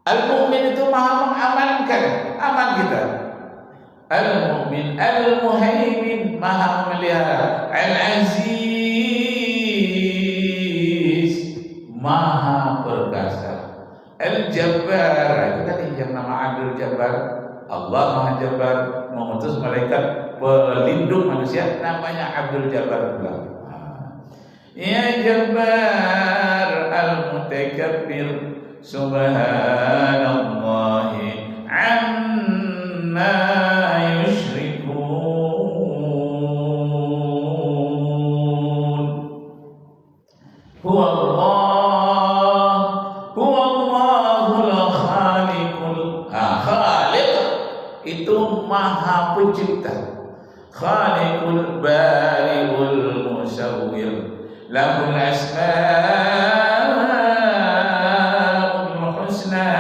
Al-Mu'min itu maha mengamankan, aman kita. Al-Mu'min, Al-Muhaimin, maha memelihara. Al-Aziz, maha perkasa. Al-Jabbar, itu kan yang nama Abdul Jabbar. Allah maha Jabbar, mengutus malaikat pelindung manusia, namanya Abdul Jabbar pula. Ya Jabbar Al-Mutakabbir, Subhanallahi amma yushrikun. Huwa Allah, huwa Allahul Khaliqul. Khaliq itu maha pencipta. Khaliqul Bari'ul Musawwir, lahul asmaul husna.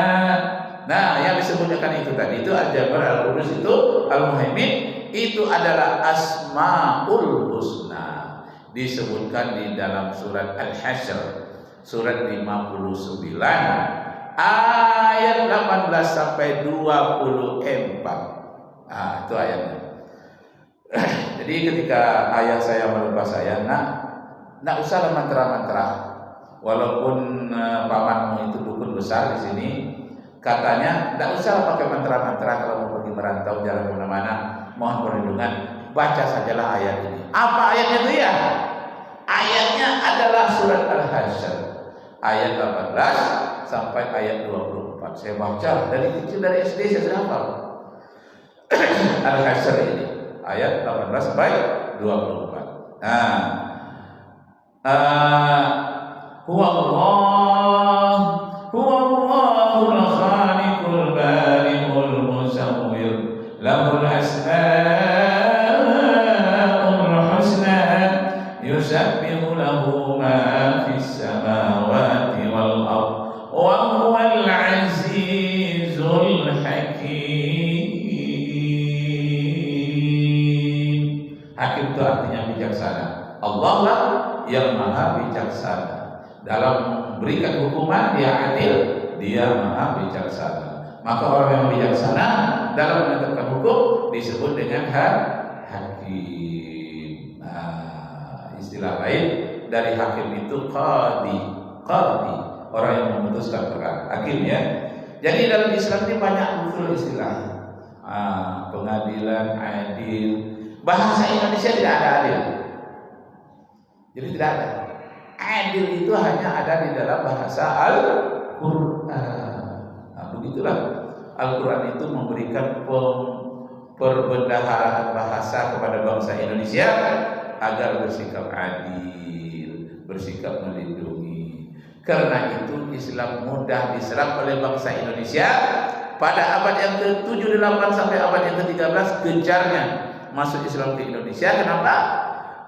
Nah, yang disebutkan itu tadi itu Al-Jabbar, Al-Qudus, itu Al-Muhaimin, itu adalah asmaul husna. Disebutkan di dalam surat Al-Hasyr, surat 59 ayat 18 sampai 24. Nah, itu ayatnya. Jadi ketika ayah saya melepas saya, nak usah mantra-mantra. Walaupun pamanmu itu dukun besar di sini, katanya tidak usah pakai mantra-mantra kalau mau pergi merantau jalan kemana-mana, mohon perlindungan, baca sajalah ayat ini. Apa ayatnya itu ya? Ayatnya adalah surat Al-Hasyr, ayat 18 sampai ayat 24. Saya baca dari kecil, dari SD saya sudah hafal. Al-Hasyr ini ayat 18 sampai 24. Huwa Allah, huwa Allahul Khaliqul Bari'ul Musawwir, lahul asmaul husna, yusabbihu lahu ma fis samawati wal ardh, wa huwal azizul hakim. Hakim itu artinya bijaksana. Allah lah yang maha bijaksana. Dalam memberikan hukuman dia adil, dia maha bijaksana. Maka orang yang bijaksana dalam menetapkan hukum disebut dengan hakim. Istilah lain dari hakim itu qadi. Qadi, orang yang memutuskan perkara. Hakim ya. Jadi dalam Islam ini banyak unsur istilah. Pengadilan, adil. Bahasa Indonesia tidak ada adil. Jadi tidak ada. Adil itu hanya ada di dalam bahasa Al-Quran. Begitulah. Al-Quran itu memberikan perbendaharaan bahasa kepada bangsa Indonesia agar bersikap adil, bersikap melindungi. Karena itu Islam mudah diserap oleh bangsa Indonesia pada abad yang ke-7, 8 sampai abad yang ke-13 gencarnya masuk Islam ke Indonesia. Kenapa?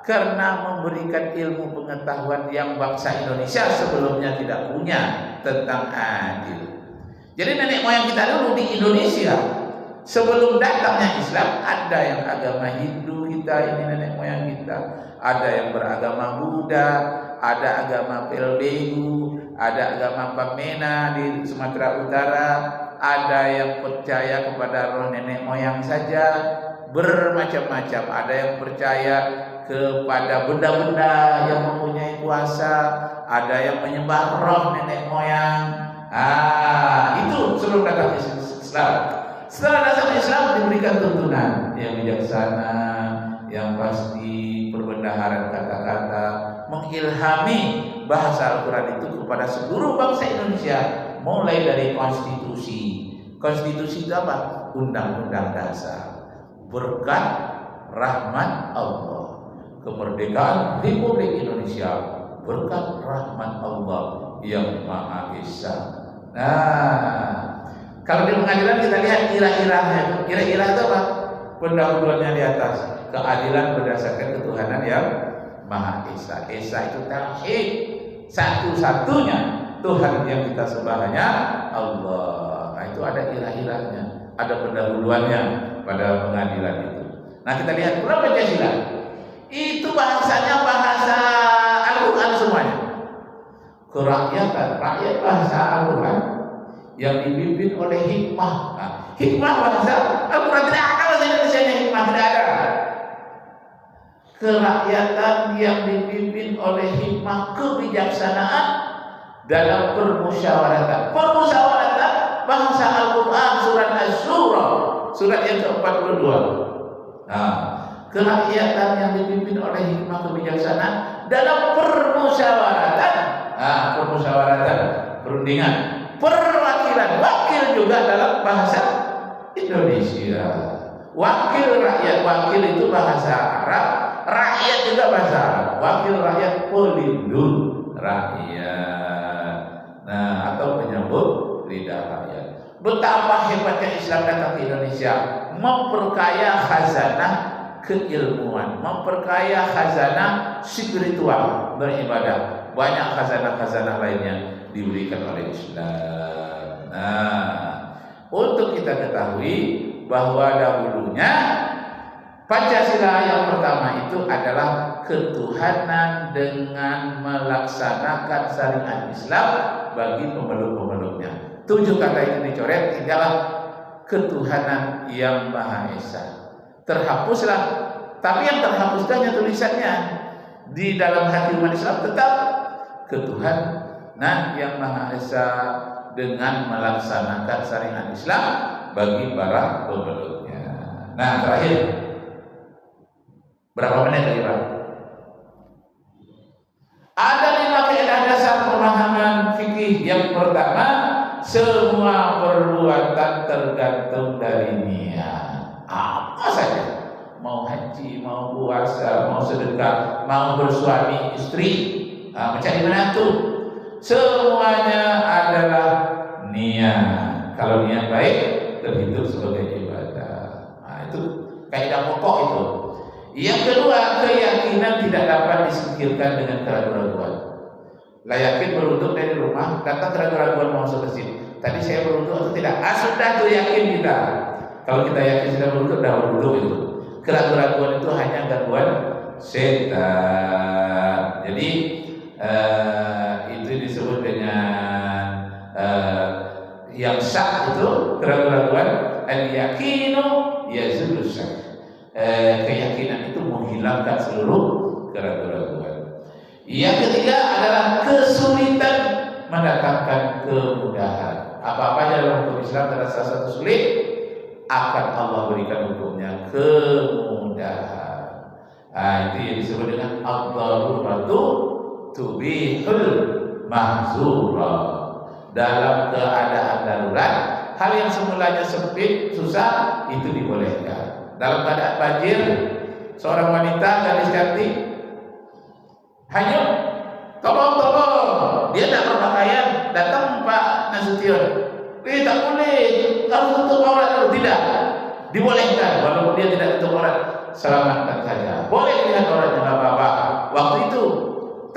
Karena memberikan ilmu pengetahuan yang bangsa Indonesia sebelumnya tidak punya tentang adil. Jadi nenek moyang kita dulu di Indonesia sebelum datangnya Islam, ada yang agama Hindu kita ini nenek moyang kita, ada yang beragama Buddha, ada agama Pelbegu, ada agama Pamena di Sumatera Utara, ada yang percaya kepada roh nenek moyang saja, bermacam-macam. Ada yang percaya kepada benda-benda yang mempunyai kuasa, ada yang menyembah roh nenek moyang. Itu sebelum datang Islam. Setelah datang Islam diberikan tuntunan yang bijaksana, yang pasti, perbendaharaan kata-kata, mengilhami bahasa Al-Quran itu kepada seluruh bangsa Indonesia, mulai dari konstitusi. Konstitusi itu apa? Undang-undang dasar, berkat rahmat Allah. Kemerdekaan Republik Indonesia berkat rahmat Allah yang Maha Esa. Kalau di pengadilan kita lihat irah-irahnya. Irah-irah itu apa? Pendahuluannya di atas. Keadilan berdasarkan ketuhanan yang Maha Esa. Esa itu tauhid. Satu-satunya Tuhan yang kita sembah hanya Allah. Itu ada irah-irahnya, ada pendahuluannya pada pengadilan itu. Nah, kita lihat pula Pancasila. Itu bahasanya bahasa Al-Quran semuanya. Kerakyatan, rakyat bahasa Al-Quran. yang dipimpin oleh hikmah. Nah, hikmah bahasa Al-Quran tidak ada bahasa Indonesia hikmah, tidak ada. Kerakyatan yang dipimpin oleh hikmah, kebijaksanaan dalam permusyawaratan. Permusyawaratan bahasa Al-Quran surat Asy-Syura, surat yang ke-42. Nah, kerakyatan yang dipimpin oleh hikmah kebijaksanaan dalam permusyawaratan. Nah, permusyawaratan, perundingan, perwakilan, wakil juga dalam bahasa Indonesia. Wakil rakyat, wakil itu bahasa Arab, rakyat juga bahasa Arab. Wakil rakyat, pelindung rakyat. Nah, atau penyambut lidah rakyat. Betapa hebatnya Islam datang ke Indonesia, memperkaya khazanah keilmuan, memperkaya khazanah spiritual beribadah. Banyak khazanah-khazanah lainnya diberikan oleh Islam. Nah, untuk kita ketahui bahwa dahulunya Pancasila yang pertama itu adalah ketuhanan dengan melaksanakan syariat Islam bagi pemeluk-pemeluknya. 7 kata itu dicoret, tinggallah ketuhanan yang Maha Esa. Terhapuslah, tapi yang terhapuskannya tulisannya. Di dalam hati umat Islam tetap ketuhanan yang Maha Esa dengan melaksanakan syariat Islam bagi para pemeluknya. Nah, terakhir, berapa menit lagi Pak? Ada 5 kaidah dasar pemahaman fikih. Yang pertama, semua perbuatan tergantung dari niat. Apa saja, mau haji, mau puasa, mau sedekah, mau bersuami istri, mencari menantu, semuanya adalah niat. Kalau niat baik, terhitung sebagai ibadah. Nah, itu kaidah pokok itu. Yang kedua, keyakinan tidak dapat disingkirkan dengan keraguan-keraguan. Lah yakin berwudu dari rumah, datang keraguan-keraguan mau masuk masjid. Tadi saya berwudu atau tidak? Sudah tuh yakin kita. Kalau kita yakin sudah berwudu, dah berwudu itu. Keraguan-keraguan itu hanya gangguan setan. Jadi itu disebut dengan yang syak itu keraguan-keraguan. Al-yakinu yazulu syak. Keyakinan itu menghilangkan seluruh keraguan-keraguan. Yang ketiga adalah kesulitan mendatangkan kemudahan. Apa-apa dalam hukum Islam terasa satu sulit, akan Allah berikan hukumnya kemudahan. Itu yang disebut dengan ad-daruratu tubihul mahzura. Dalam keadaan darurat, hal yang semulanya sempit, susah, itu dibolehkan. Dalam keadaan banjir, seorang wanita gadis cantik hanyut, tolong, dia tidak berpakaian, datang Pak Nasution, tak boleh, harus tutup aurat dulu. Tidak, dibolehkan, walaupun dia tidak tutup aurat, selamatkan saja, boleh lihat auratnya, nggak apa-apa waktu itu,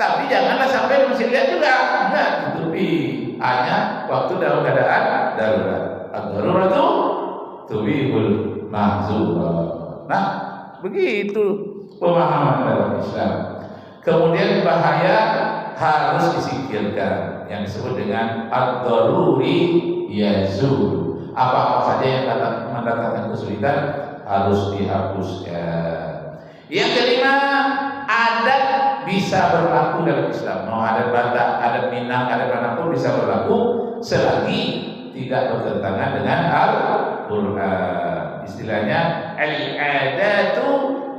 tapi janganlah sampai mesti lihat juga, enggak, tutupi, hanya waktu dalam keadaan darurat. Ad-daruratu tubihul mahzura. Nah, begitu pemahaman dalam Islam. Kemudian bahaya harus disingkirkan, yang disebut dengan ad-daruri yazul. Apa-apa saja yang mendatangkan kesulitan harus dihapuskan. Yang kelima, adat bisa berlaku dalam Islam. Mau adat Batak, adat Minang, adat manapun bisa berlaku selagi tidak bertentangan dengan Al-Quran. Istilahnya al-adatu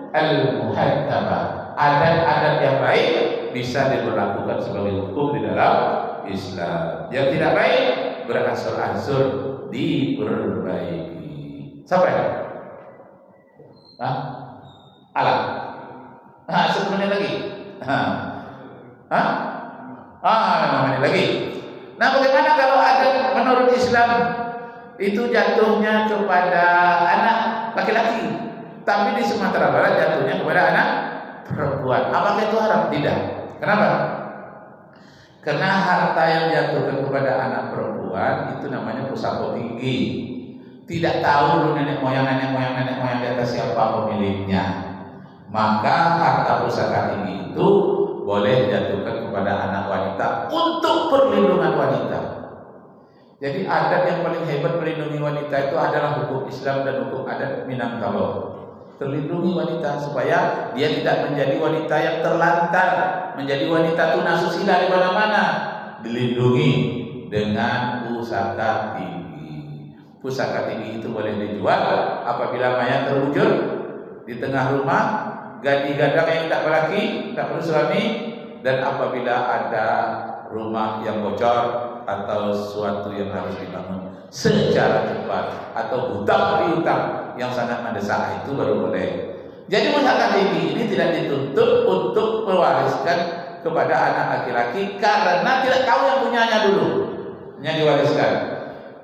al-muhakkamah. Adat-adat yang baik bisa diberlakukan sebagai hukum di dalam Islam. Yang tidak baik berangsur-angsur diperbaiki. Sampai? Alat. 1 menit lagi. 5 menit lagi. Nah, bagaimana kalau adat menurut Islam itu jatuhnya kepada anak laki-laki, tapi di Sumatera Barat jatuhnya kepada anak perempuan? Apakah itu haram? Tidak. Kenapa? Karena harta yang jatuhkan kepada anak perempuan itu namanya pusaka tinggi. Tidak tahu dulu nenek moyang di atas siapa pemiliknya. Maka harta pusaka tinggi itu boleh dijatuhkan kepada anak wanita untuk perlindungan wanita. Jadi adat yang paling hebat melindungi wanita itu adalah hukum Islam dan hukum adat Minangkabau. Terlindungi wanita supaya dia tidak menjadi wanita yang terlantar, menjadi wanita tunasusila di mana-mana. Dilindungi dengan pusaka tinggi. Pusaka tinggi itu boleh dijual apabila mayat terwujud di tengah rumah, gadis-gadang yang tak berlaki, tak perlu suami, dan apabila ada rumah yang bocor atau sesuatu yang harus dibangun secara cepat atau hutang piutang yang sangat mendesak, itu baru boleh. Jadi pusaka tinggi ini tidak dituntut untuk mewariskan kepada anak laki-laki karena tidak tahu yang punyanya dulu, yang diwariskan.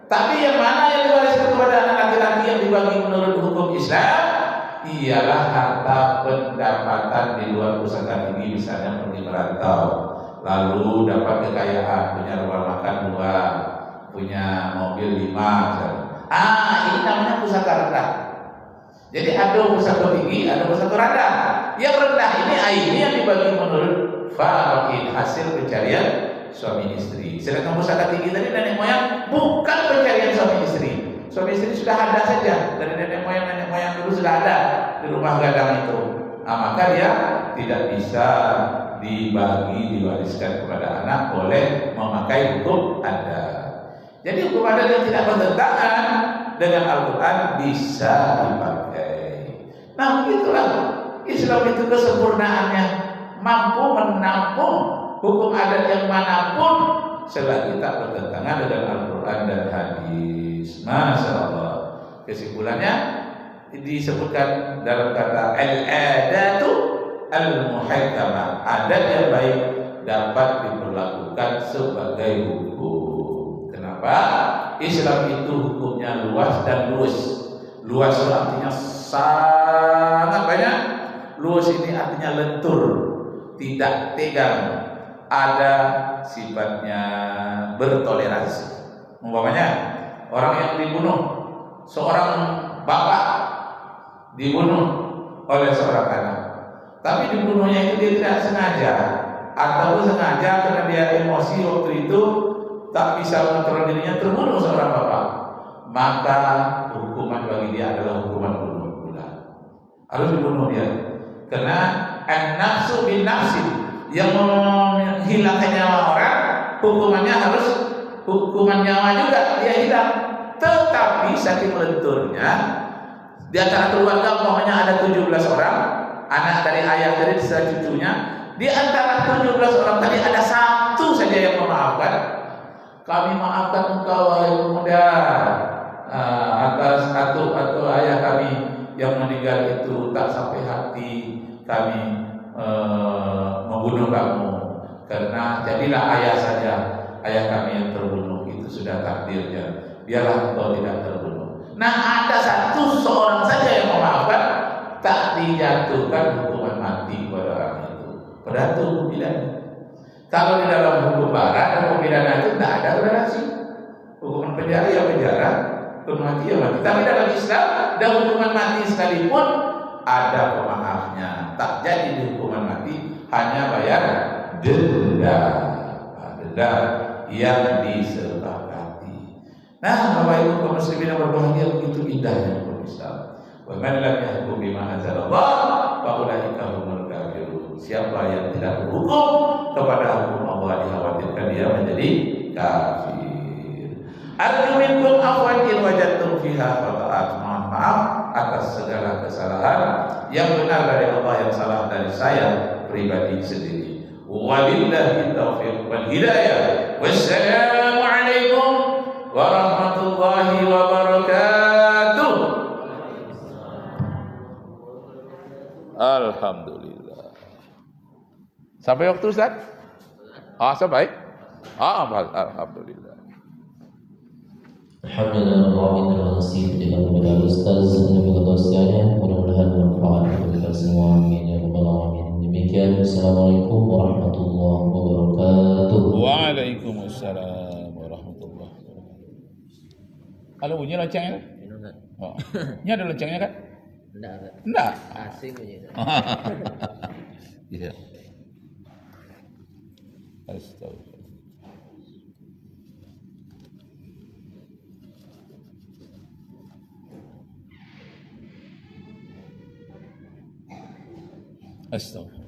Tapi yang mana yang diwariskan kepada anak laki-laki yang dibagi menurut hukum Islam ialah harta pendapatan di luar pusaka tinggi, misalnya pergi merantau, lalu dapat kekayaan, punya rumah makan 2, punya mobil 5 misalnya. Ini namanya pusaka rendah. Jadi ada pusaka tinggi, ada pusaka rendah. Yang rendah ini yang dibagi menurut faraid, hasil pencarian suami istri. Sedangkan pusaka tinggi tadi nenek moyang bukan pencarian suami istri. Suami istri sudah ada saja dari nenek moyang dulu sudah ada di rumah gadang itu. Maka dia tidak bisa diwariskan kepada anak, boleh memakai hukum adat. Jadi hukum adat yang tidak bertentangan dengan Al-Quran bisa dipakai. Nah begitulah Islam itu kesempurnaannya, mampu menampung hukum adat yang manapun selagi tak bertentangan dengan Al-Quran dan hadis. Masya Allah. Kesimpulannya disebutkan dalam kata al-adatu al-muhakkamah, adat yang baik dapat diperlakukan sebagai hukum. Kenapa? Islam itu hukumnya luas dan luas. Luas itu artinya sangat banyak. Luas ini artinya lentur, tidak tegang, ada sifatnya bertoleransi. Umpamanya orang yang dibunuh, seorang bapak dibunuh oleh seorang anak, tapi dibunuhnya itu dia tidak sengaja atau sengaja karena dia emosi waktu itu tak bisa mengontrol dirinya, terbunuh seorang bapak, maka hukuman bagi dia adalah hukuman bunuh pula. Harus dibunuh dia karena an-nafsu bin nafsi, yang menghilangkan nyawa orang hukumannya harus hukuman nyawa juga, dia hilang. Tetapi saking lenturnya di antara keluarga, umpamanya ada 17 orang, anak dari ayah dari cucunya, di antara 17 orang tadi ada satu saja yang memaafkan. Kami maafkan engkau wahai pemuda atas atau ayah kami yang meninggal itu, tak sampai hati kami membunuh kamu, karena jadilah ayah saja, ayah kami yang terbunuh, itu sudah takdirnya, biarlah engkau tidak terbunuh. Nah ada seorang saja yang memaafkan, tak dijatuhkan hukuman mati kepada orang itu, padahal itu hukum pidana. Kalau di dalam hukum barat dan hukum pidana itu tidak ada relasi, hukuman penjara ya penjara, hukuman mati ya mati. Tapi dalam Islam dan hukuman mati sekalipun ada pemaafnya, tak jadi di hukuman mati, hanya bayar denda yang disepakati. Nah, Bapak Ibu kaum muslimin yang berbahagia, begitu indahnya hukum Islam. Wa man lam yahkum bima anzalallah fa ulaika humul kafirun. Siapa yang tidak berhukum kepada hukum Allah, dikhawatirkan dia menjadi kafir. Arju minkum afwan in wajadtum fiha khata'at. Mohon maaf atas segala kesalahan, yang benar dari Allah, yang salah dari saya pribadi sendiri. Walillahi taufiq wal hidayah. Wassalamu alaikum warahmatullahi wabarakatuh. Alhamdulillah. Sampai waktu Ustaz? Sampai? Alhamdulillah. Alhamdulillah, terima kasih kepada Ustaz dan juga dosennya. Mudah-mudahan bermanfaat bagi kita semua. Amin ya rabbal alamin. Demikian, assalamualaikum warahmatullahi wabarakatuh. Waalaikumsalam warahmatullahi wabarakatuh. Ada bunyi loncengnya? Ini ada loncengnya kan? Enggak. Asing bunyi. Iya. Astagfirullah. Astagfirullah.